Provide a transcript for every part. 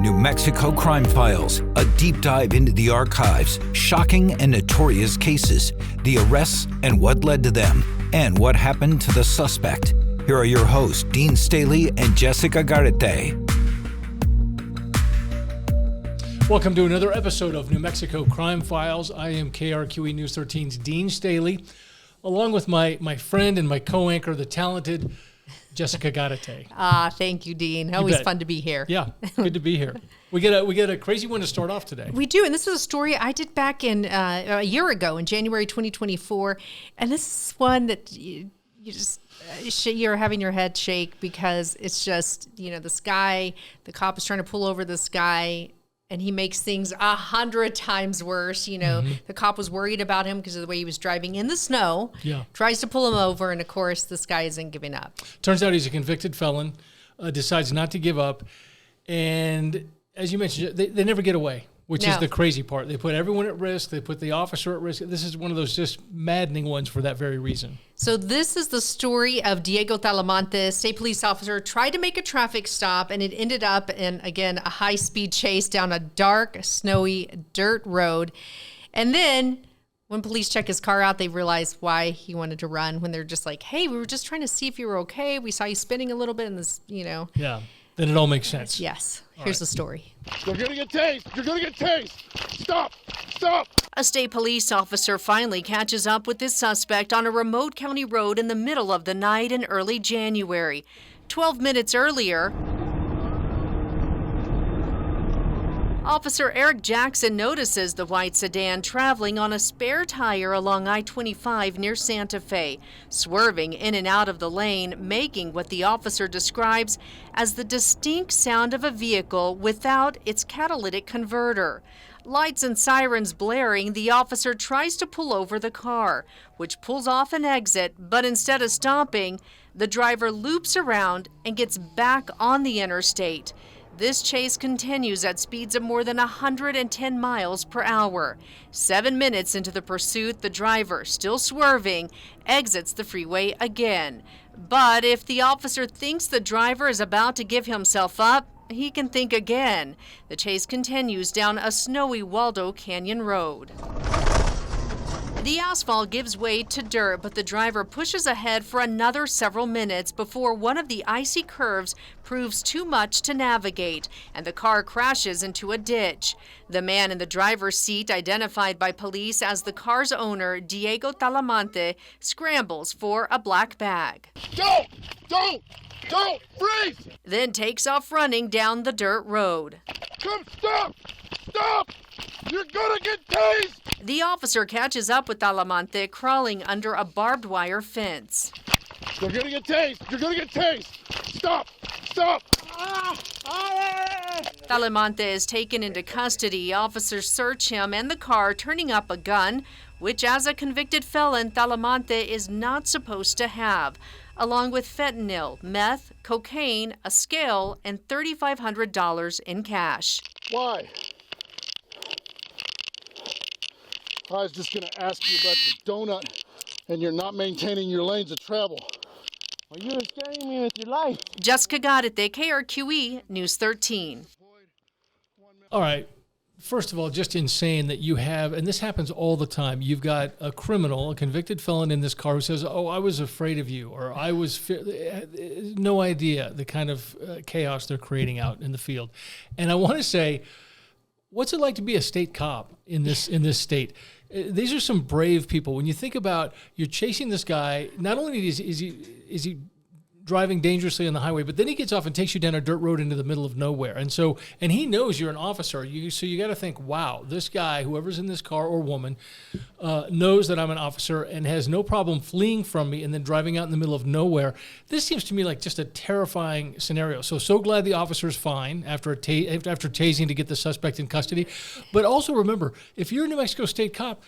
New Mexico Crime Files, a deep dive into the archives, shocking and notorious cases, the arrests and what led to them, and what happened to the suspect. Here are your hosts, Dean Staley and Jessica Garate. Welcome to another episode of New Mexico Crime Files. I am KRQE News 13's Dean Staley, along with my friend and my co-anchor, the talented Jessica Garate. Thank you, Dean. Always fun to be here. Yeah, good to be here. We get a crazy one to start off today. We do, and this is a story I did back in a year ago in January 2024, and this is one that you're having your head shake because it's just, this guy, the cop is trying to pull over this guy, and he makes things 100 times worse. The cop was worried about him because of the way he was driving in the snow. Yeah. Tries to pull him over, and of course, this guy isn't giving up. Turns out he's a convicted felon, decides not to give up. And as you mentioned, they never get away, which is the crazy part. They put everyone at risk. They put the officer at risk. This is one of those just maddening ones for that very reason. So this is the story of Diego Talamontes, state police officer, tried to make a traffic stop, and it ended up in, again, a high-speed chase down a dark, snowy dirt road. And then when police check his car out, they realize why he wanted to run, when they're just like, hey, we were just trying to see if you were okay. We saw you spinning a little bit in this, Yeah, then it all makes sense. Yes. Here's the story. You're going to get tased. You're going to get tased. Stop. A state police officer finally catches up with this suspect on a remote county road in the middle of the night in early January. 12 minutes earlier, Officer Eric Jackson notices the white sedan traveling on a spare tire along I-25 near Santa Fe, swerving in and out of the lane, making what the officer describes as the distinct sound of a vehicle without its catalytic converter. Lights and sirens blaring, the officer tries to pull over the car, which pulls off an exit, but instead of stopping, the driver loops around and gets back on the interstate. This chase continues at speeds of more than 110 miles per hour. 7 minutes into the pursuit, the driver, still swerving, exits the freeway again. But if the officer thinks the driver is about to give himself up, he can think again. The chase continues down a snowy Waldo Canyon road. The asphalt gives way to dirt, but the driver pushes ahead for another several minutes before one of the icy curves proves too much to navigate, and the car crashes into a ditch. The man in the driver's seat, identified by police as the car's owner, Diego Talamonte, scrambles for a black bag. Don't, freeze! Then takes off running down the dirt road. Come, stop! You're gonna get tased! The officer catches up with Talamonte crawling under a barbed wire fence. You're gonna get tased! Stop! Talamonte is taken into custody. Officers search him and the car, turning up a gun, which as a convicted felon, Talamonte is not supposed to have, along with fentanyl, meth, cocaine, a scale, and $3,500 in cash. Why? I was just going to ask you about your donut, and you're not maintaining your lanes of travel. Well, you're scaring me with your life. Jessica Garate, KRQE News 13. All right. First of all, just insane that you have, and this happens all the time, you've got a criminal, a convicted felon in this car who says, oh, I was afraid of you, or I was, no idea the kind of chaos they're creating out in the field. And I want to say, what's it like to be a state cop in this state? These are some brave people. When you think about, you're chasing this guy, not only is he driving dangerously on the highway, but then he gets off and takes you down a dirt road into the middle of nowhere. And he knows you're an officer. So you got to think, wow, this guy, whoever's in this car or woman, knows that I'm an officer and has no problem fleeing from me and then driving out in the middle of nowhere. This seems to me like just a terrifying scenario. So glad the officer's fine after tasing to get the suspect in custody. But also remember, if you're a New Mexico State cop,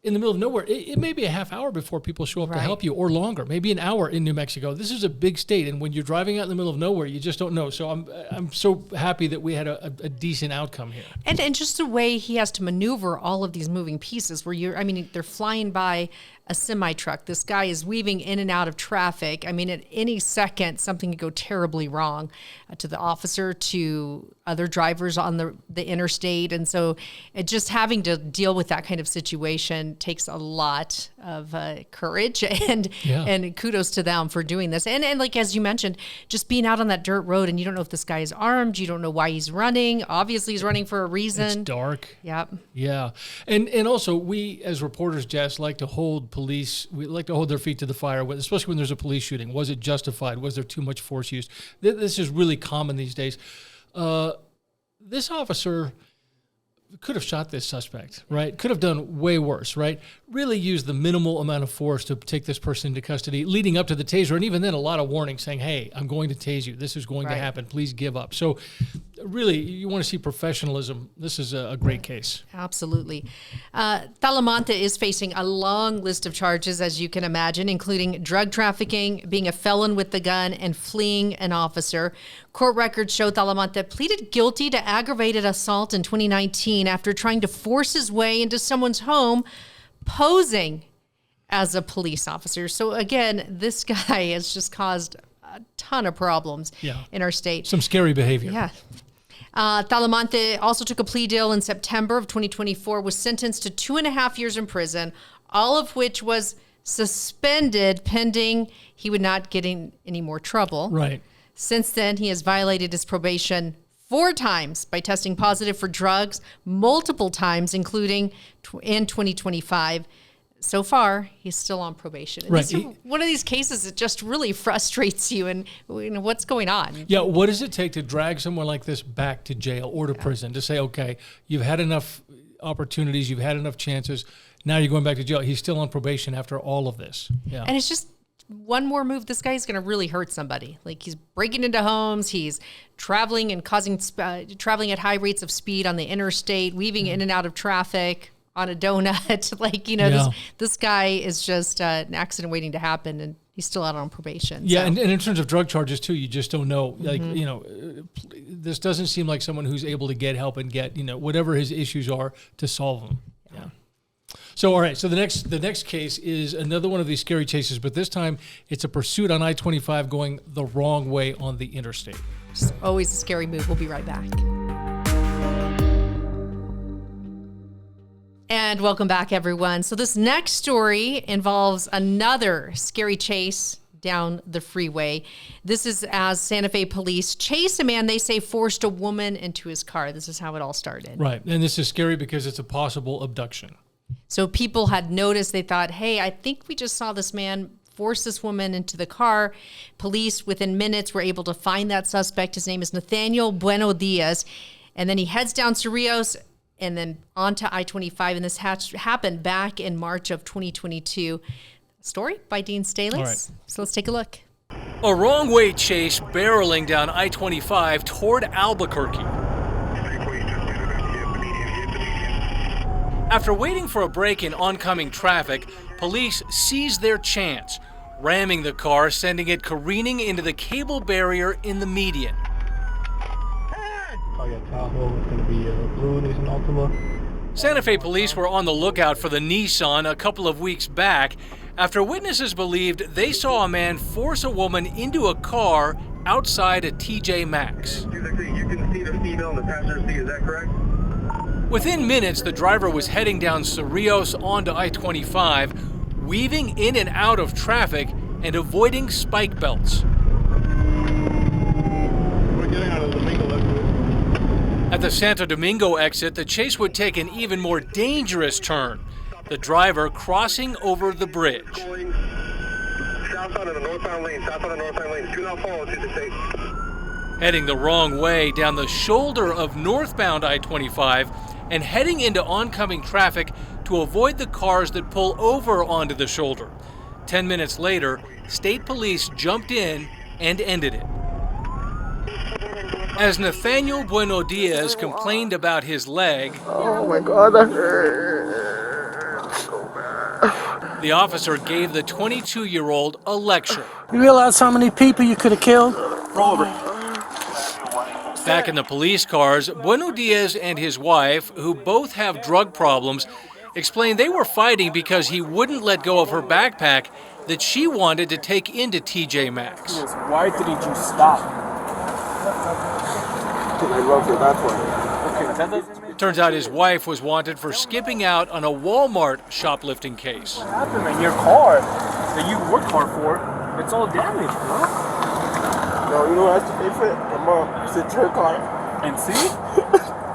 in the middle of nowhere, it may be a half hour before people show up to help you, or longer, maybe an hour in New Mexico. This is a big state, and when you're driving out in the middle of nowhere, you just don't know. So I'm so happy that we had a decent outcome here. And just the way he has to maneuver all of these moving pieces, where they're flying by a semi-truck. This guy is weaving in and out of traffic. I mean, at any second, something could go terribly wrong to the officer, to other drivers on the interstate. And so just having to deal with that kind of situation takes a lot of courage, and kudos to them for doing this. And like, as you mentioned, just being out on that dirt road, and you don't know if this guy is armed. You don't know why he's running. Obviously, he's running for a reason. It's dark. Yep. Yeah. And also, we as reporters, Jess, like to hold police, we like to hold their feet to the fire, especially when there's a police shooting. Was it justified? Was there too much force used? This is really common these days. This officer could have shot this suspect, right? Could have done way worse, right? Really used the minimal amount of force to take this person into custody, leading up to the taser. And even then, a lot of warnings saying, hey, I'm going to tase you. This is going to happen. Please give up. So really, you want to see professionalism. This is a great case. Absolutely. Talamonte is facing a long list of charges, as you can imagine, including drug trafficking, being a felon with the gun, and fleeing an officer. Court records show Talamonte pleaded guilty to aggravated assault in 2019 after trying to force his way into someone's home, posing as a police officer. So again, this guy has just caused a ton of problems in our state. Some scary behavior. Yeah. Talamonte also took a plea deal in September of 2024, was sentenced to 2.5 years in prison, all of which was suspended pending he would not get in any more trouble. Right. Since then, he has violated his probation 4 times by testing positive for drugs, multiple times, including in 2025. So far, he's still on probation. And this is one of these cases that just really frustrates you, and what's going on. Yeah, what does it take to drag someone like this back to jail or to prison, to say, okay, you've had enough opportunities, you've had enough chances, now you're going back to jail. He's still on probation after all of this. Yeah. And it's just one more move, this guy is going to really hurt somebody. Like, he's breaking into homes, he's traveling and traveling at high rates of speed on the interstate, weaving in and out of traffic on a donut. This guy is just an accident waiting to happen, and he's still out on probation. Yeah, so. And in terms of drug charges too, you just don't know. Like, this doesn't seem like someone who's able to get help and get, whatever his issues are, to solve them. Yeah. So, all right. So the next case is another one of these scary chases, but this time it's a pursuit on I-25 going the wrong way on the interstate. It's always a scary move. We'll be right back. And welcome back, everyone. So this next story involves another scary chase down the freeway. This is as Santa Fe police chase a man they say forced a woman into his car. This is how it all started. Right. And this is scary because it's a possible abduction. So people had noticed, they thought, hey, I think we just saw this man force this woman into the car. Police, within minutes, were able to find that suspect. His name is Nathaniel Bueno Diaz. And then he heads down Cerrillos and then onto I-25. And this happened back in March of 2022. Story by Dean Staley. Right. So let's take a look. A wrong-way chase barreling down I-25 toward Albuquerque. After waiting for a break in oncoming traffic, police seized their chance, ramming the car, sending it careening into the cable barrier in the median. Oh yeah, Tahoe is going to be blue, Nissan Altima. Santa Fe police were on the lookout for the Nissan a couple of weeks back after witnesses believed they saw a man force a woman into a car outside a TJ Maxx. You can see the female in the passenger seat, is that correct? Within minutes, the driver was heading down Cerrillos onto I-25, weaving in and out of traffic and avoiding spike belts. We're getting out of the Domingo exit. At the Santo Domingo exit, the chase would take an even more dangerous turn, the driver crossing over the bridge. Going southbound in the northbound lane, Do not follow interstate. Heading the wrong way down the shoulder of northbound I-25 and heading into oncoming traffic to avoid the cars that pull over onto the shoulder. 10 minutes later, state police jumped in and ended it. As Nathaniel Bueno Diaz complained about his leg, Oh my God, that hurts so bad. the officer gave the 22-year-old a lecture. You realize how many people you could have killed? Roll over. Back in the police cars, Bueno Diaz and his wife, who both have drug problems, explained they were fighting because he wouldn't let go of her backpack that she wanted to take into TJ Maxx. Why didn't you stop? I love your backpack. Okay, that doesn't make Turns out his wife was wanted for skipping out on a Walmart shoplifting case. What happened, man? Your car that you worked hard for, it's all damaged, bro. No, you know what I have to pay for it? My mom sent her car. And see?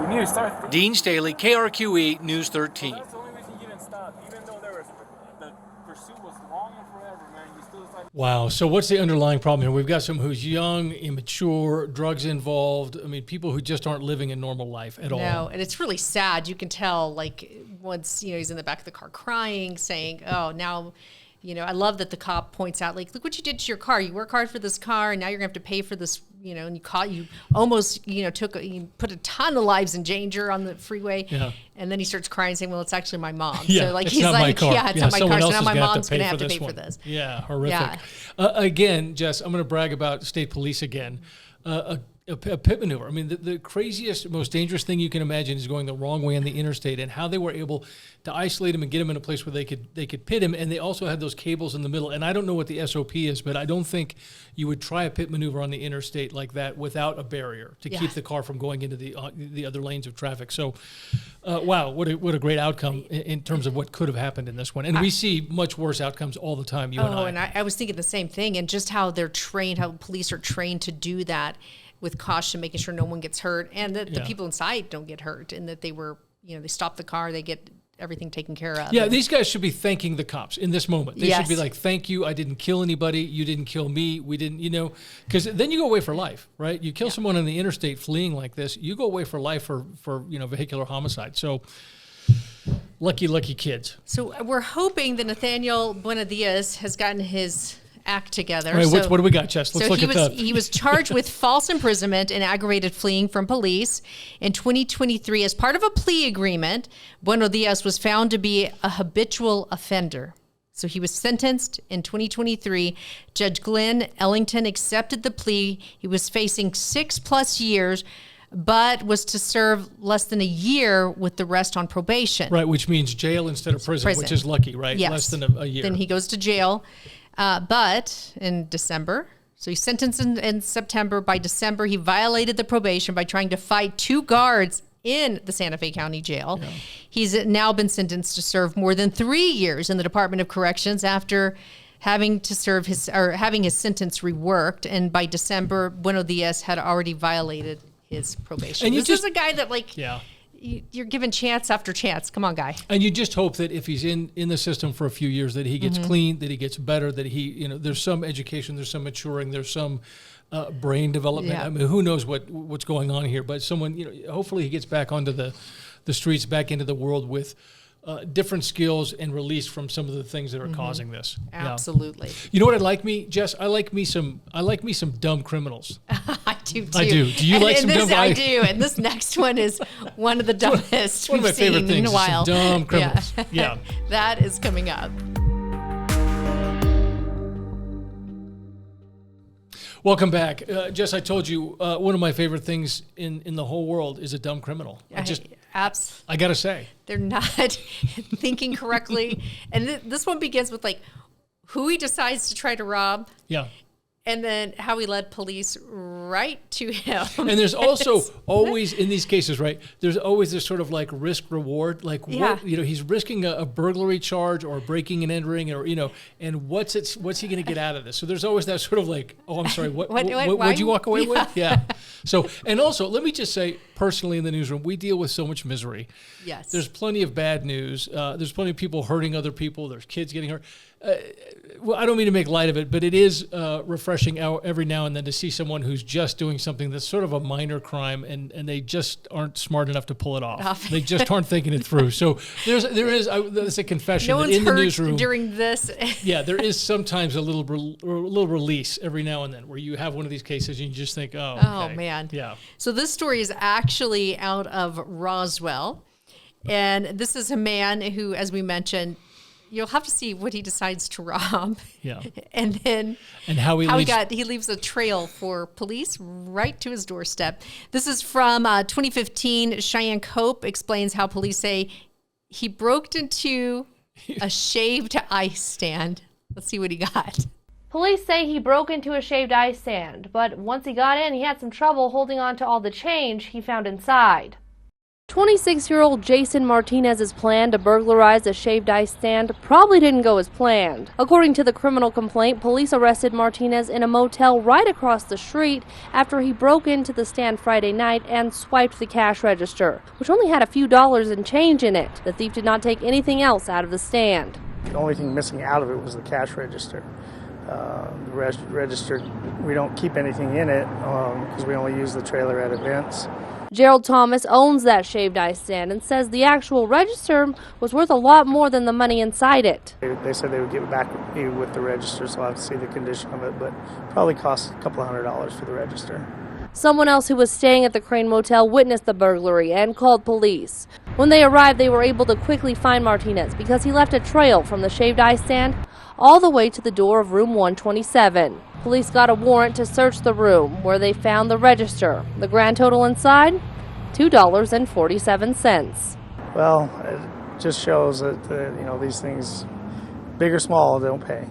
You need to start thinking. Dean Staley, KRQE News 13. That's the only reason you didn't stop. Even though the pursuit was long and forever, man, you still decided. Wow. So what's the underlying problem here? We've got someone who's young, immature, drugs involved. I mean, people who just aren't living a normal life at all. No, and it's really sad. You can tell, like, once, he's in the back of the car crying, saying, oh, now, I love that the cop points out, like, look what you did to your car. You work hard for this car, and now you're going to have to pay for this, and you almost, you put a ton of lives in danger on the freeway. Yeah. And then he starts crying, saying, well, it's actually my mom. Yeah, so, like, it's he's not like, my car. yeah, it's not my car. So now my mom's going going to have to pay for this. Yeah, horrific. Yeah. Again, Jess, I'm going to brag about state police again. A pit maneuver. I mean, the craziest, most dangerous thing you can imagine is going the wrong way on the interstate, and how they were able to isolate him and get him in a place where they could pit him, and they also had those cables in the middle. And I don't know what the SOP is, but I don't think you would try a pit maneuver on the interstate like that without a barrier to keep the car from going into the other lanes of traffic. So, wow, what a great outcome in terms of what could have happened in this one. And we see much worse outcomes all the time. You and I. Oh, and I was thinking the same thing, and just how they're trained, how police are trained to do that with caution, making sure no one gets hurt, and that the people inside don't get hurt, and that they were, they stop the car, they get everything taken care of. Yeah, these guys should be thanking the cops in this moment. They Yes. should be like, thank you, I didn't kill anybody, you didn't kill me, we didn't, because then you go away for life, right? You kill someone on the interstate fleeing like this, you go away for life for vehicular homicide. So lucky kids. So we're hoping that Nathaniel Bueno Diaz has gotten his act together. All right, what do we got, Jess? Let's look at he was charged with false imprisonment and aggravated fleeing from police. In 2023, as part of a plea agreement, Bueno Diaz was found to be a habitual offender. So he was sentenced in 2023. Judge Glenn Ellington accepted the plea. He was facing 6+ years, but was to serve less than a year with the rest on probation. Right, which means jail instead of prison, which is lucky, right? Yes. Less than a year. Then he goes to jail. But in December, so he's sentenced in September. By December, he violated the probation by trying to fight 2 guards in the Santa Fe County Jail. Yeah. He's now been sentenced to serve more than 3 years in the Department of Corrections after having to serve having his sentence reworked. And by December, Bueno Diaz had already violated his probation. And this is a guy that you're given chance after chance. Come on, guy. And you just hope that if he's in the system for a few years, that he gets clean, that he gets better, that he, there's some education, there's some maturing, there's some brain development. Yeah. I mean, who knows what's going on here? But someone, hopefully he gets back onto the streets, back into the world with different skills and released from some of the things that are causing this. Absolutely. Yeah. You know what I like Jess? I like me some dumb criminals. I do too. I do. Do you like some dumb? I do. And this next one is one of the dumbest one of my we've favorite seen things in a while. Some dumb criminals. Yeah. That is coming up. Welcome back. Jess, I told you one of my favorite things in the whole world is a dumb criminal. I got to say. They're not thinking correctly. And this one begins with who he decides to try to rob. Yeah. And then how he led police right to him. And there's also always, in these cases, right, there's always this sort of risk reward. He's risking a burglary charge or breaking and entering, or, and what's he going to get out of this? So there's always that sort of oh, I'm sorry, what'd you walk away with? Yeah. So, and also, let me just say, personally in the newsroom, we deal with so much misery. Yes. There's plenty of bad news. There's plenty of people hurting other people. There's kids getting hurt. Well, I don't mean to make light of it, but it is refreshing every now and then to see someone who's just doing something that's sort of a minor crime, and they just aren't smart enough to pull it off. They just aren't thinking it through. So there's a confession no that one's in the hurt newsroom during this. Yeah, there is sometimes a little release every now and then where you have one of these cases and you just think, oh, okay. Oh man. Yeah. So this story is actually out of Roswell, and this is a man who, as we mentioned, you'll have to see what he decides to rob. Yeah. And then how he leaves a trail for police right to his doorstep. This is from 2015. Cheyenne Cope explains how police say He broke into a shaved ice stand. Let's see what he got. Police say he broke into a shaved ice stand, but once he got in, he had some trouble holding on to all the change he found inside. 26-year-old Jason Martinez's plan to burglarize a shaved ice stand probably didn't go as planned. According to the criminal complaint, police arrested Martinez in a motel right across the street after he broke into the stand Friday night and swiped the cash register, which only had a few dollars and change in it. The thief did not take anything else out of the stand. The only thing missing out of it was the cash register. The register, we don't keep anything in it because we only use the trailer at events. Gerald Thomas owns that shaved ice stand and says the actual register was worth a lot more than the money inside it. They said they would give it back with the register, so I'll have to see the condition of it, but probably cost a couple $100 for the register. Someone else who was staying at the Crane Motel witnessed the burglary and called police. When they arrived, they were able to quickly find Martinez because he left a trail from the shaved ice stand all the way to the door of room 127. Police got a warrant to search the room, where they found the register. The grand total inside, $2.47. Well, it just shows that these things, big or small, don't pay.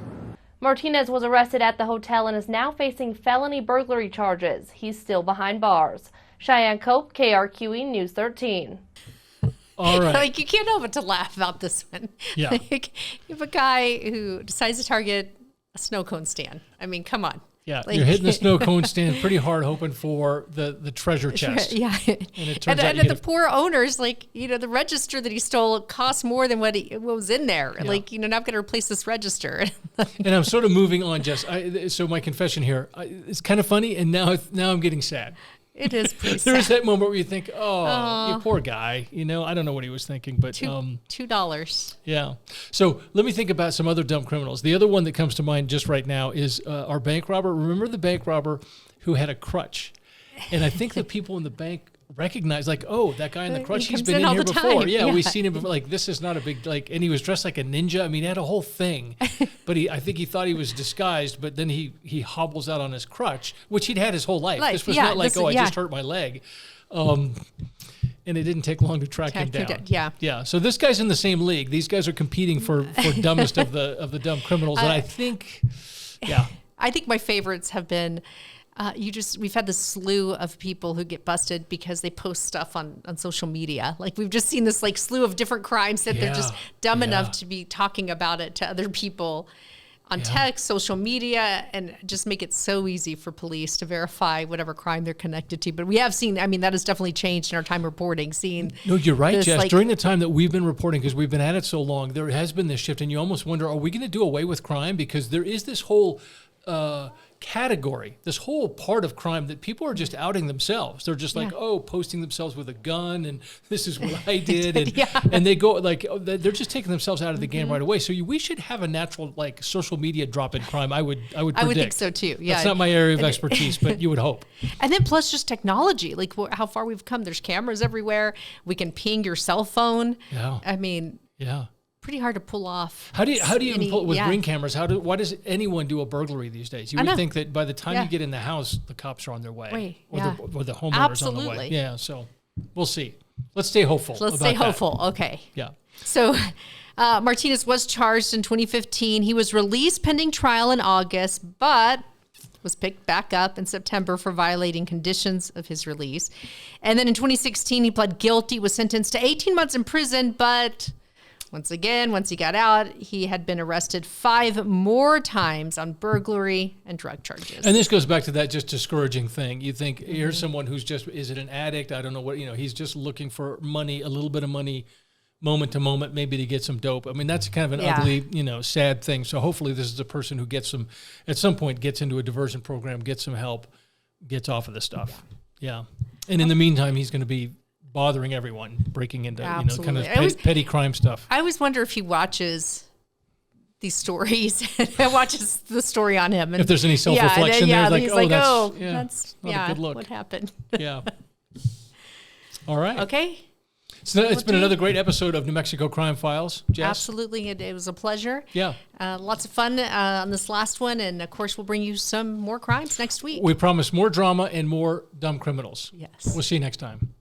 Martinez was arrested at the hotel and is now facing felony burglary charges. He's still behind bars. Cheyenne Cope, KRQE News 13. All right. Like, you can't help but to laugh about this one. Yeah. Like, you have a guy who decides to target a snow cone stand. I mean, come on. Yeah, Like, you're hitting the snow cone stand pretty hard, hoping for the treasure chest. Yeah. And it turns out the poor owners, like, the register that he stole cost more than what was in there. Yeah. Like, now I've got to replace this register. And I'm sort of moving on, Jess. So my confession here, it's kind of funny, and now I'm getting sad. It is pretty sad. There is that moment where you think, oh, you poor guy. I don't know what he was thinking, but $2. Yeah. So let me think about some other dumb criminals. The other one that comes to mind just right now is our bank robber. Remember the bank robber who had a crutch? And I think the people in the bank recognized, like, oh, that guy in the crutch, he's been in here before. Yeah, we've seen him before. Like, this is not a big, and he was dressed like a ninja. I mean, he had a whole thing. But I think he thought he was disguised, but then he hobbles out on his crutch, which he'd had his whole life. This was not like, I just hurt my leg. And it didn't take long to track him down. Yeah. So this guy's in the same league. These guys are competing for dumbest of the dumb criminals. And I think, I think my favorites have been, we've had this slew of people who get busted because they post stuff on social media. Like, we've just seen this slew of different crimes that they're just dumb enough to be talking about it to other people on text, social media, and just make it so easy for police to verify whatever crime they're connected to. But we have seen, that has definitely changed in our time reporting, No, you're right, Jess. During the time that we've been reporting, because we've been at it so long, there has been this shift, and you almost wonder, are we going to do away with crime? Because there is this whole category, this whole part of crime that people are just outing themselves. They're just posting themselves with a gun, and this is what I did, and they go they're just taking themselves out of the game right away. So we should have a natural social media drop in crime. I would predict. I would think so too. Yeah, that's not my area of expertise, but you would hope. And then plus just technology, like how far we've come. There's cameras everywhere. We can ping your cell phone. Yeah. Pretty hard to pull off. How do you pull with Ring cameras? Why does anyone do a burglary these days? You would think that by the time you get in the house, the cops are on their way, or the homeowners on the way. Yeah, so we'll see. Let's stay hopeful. Let's stay hopeful. Okay. Yeah. So Martinez was charged in 2015. He was released pending trial in August, but was picked back up in September for violating conditions of his release. And then in 2016, he pled guilty, was sentenced to 18 months in prison, but once again, once he got out, he had been arrested 5 more times on burglary and drug charges. And this goes back to that just discouraging thing. You think, here's someone who's is it an addict? I don't know what, he's just looking for money, a little bit of money, moment to moment, maybe to get some dope. I mean, that's kind of an ugly, sad thing. So hopefully this is a person who at some point gets into a diversion program, gets some help, gets off of this stuff. Yeah. And in the meantime, he's going to be bothering everyone, breaking into kind of petty crime stuff. I always wonder if he watches these stories and watches the story on him. And if there's any self-reflection there, that's not a good look. What happened? Yeah. All right. Okay. So it's been another great episode of New Mexico Crime Files, Jess. Absolutely. It was a pleasure. Yeah. Lots of fun on this last one. And, of course, we'll bring you some more crimes next week. We promise more drama and more dumb criminals. Yes. We'll see you next time.